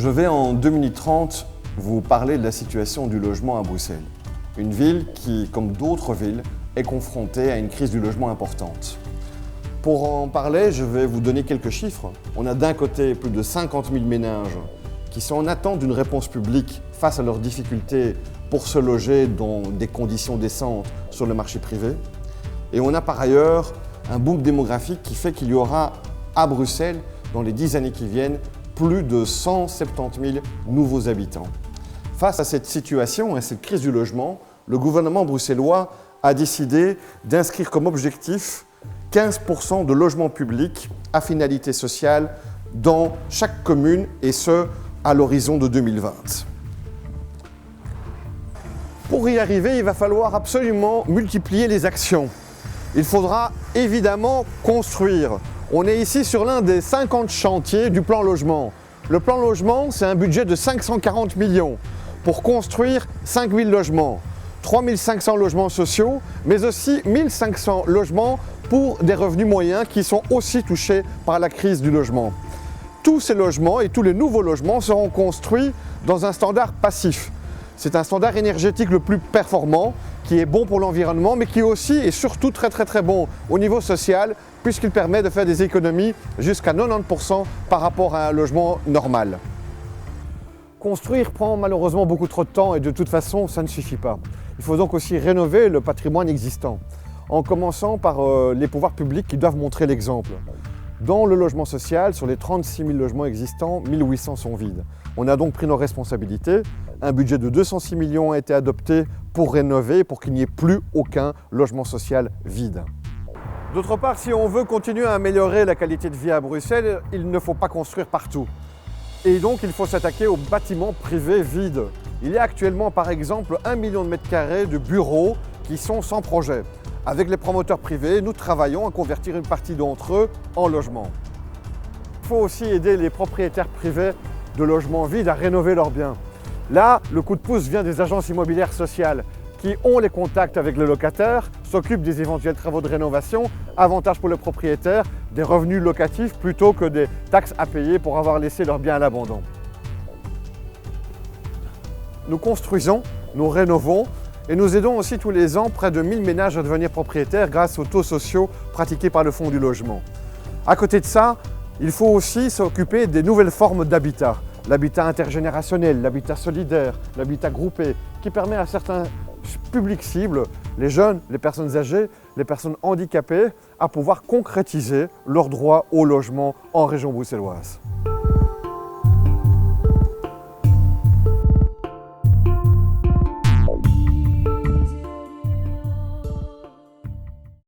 Je vais en 2 minutes 30 vous parler de la situation du logement à Bruxelles. Une ville qui, comme d'autres villes, est confrontée à une crise du logement importante. Pour en parler, je vais vous donner quelques chiffres. On a d'un côté plus de 50 000 ménages qui sont en attente d'une réponse publique face à leurs difficultés pour se loger dans des conditions décentes sur le marché privé. Et on a par ailleurs un boom démographique qui fait qu'il y aura à Bruxelles, dans les 10 années qui viennent, plus de 170 000 nouveaux habitants. Face à cette situation et à cette crise du logement, le gouvernement bruxellois a décidé d'inscrire comme objectif 15% de logements publics à finalité sociale dans chaque commune, et ce, à l'horizon de 2020. Pour y arriver, il va falloir absolument multiplier les actions. Il faudra évidemment construire. On est ici sur l'un des 50 chantiers du plan logement. Le plan logement, c'est un budget de 540 millions pour construire 5 000 logements, 3 500 logements sociaux, mais aussi 1 500 logements pour des revenus moyens qui sont aussi touchés par la crise du logement. Tous ces logements et tous les nouveaux logements seront construits dans un standard passif. C'est un standard énergétique le plus performant, qui est bon pour l'environnement, mais qui est aussi et surtout très bon au niveau social, puisqu'il permet de faire des économies jusqu'à 90% par rapport à un logement normal. Construire prend malheureusement beaucoup trop de temps et de toute façon, ça ne suffit pas. Il faut donc aussi rénover le patrimoine existant, en commençant par les pouvoirs publics qui doivent montrer l'exemple. Dans le logement social, sur les 36 000 logements existants, 1 800 sont vides. On a donc pris nos responsabilités. Un budget de 206 millions a été adopté pour rénover, pour qu'il n'y ait plus aucun logement social vide. D'autre part, si on veut continuer à améliorer la qualité de vie à Bruxelles, il ne faut pas construire partout. Et donc, il faut s'attaquer aux bâtiments privés vides. Il y a actuellement, par exemple, 1 million de mètres carrés de bureaux qui sont sans projet. Avec les promoteurs privés, nous travaillons à convertir une partie d'entre eux en logements. Il faut aussi aider les propriétaires privés de logements vides à rénover leurs biens. Là, le coup de pouce vient des agences immobilières sociales qui ont les contacts avec les locataires, s'occupent des éventuels travaux de rénovation, avantage pour les propriétaires, des revenus locatifs plutôt que des taxes à payer pour avoir laissé leurs biens à l'abandon. Nous construisons, nous rénovons et nous aidons aussi tous les ans près de 1 000 ménages à devenir propriétaires grâce aux taux sociaux pratiqués par le Fonds du logement. À côté de ça, il faut aussi s'occuper des nouvelles formes d'habitat. L'habitat intergénérationnel, l'habitat solidaire, l'habitat groupé, qui permet à certains publics cibles, les jeunes, les personnes âgées, les personnes handicapées, à pouvoir concrétiser leur droit au logement en région bruxelloise.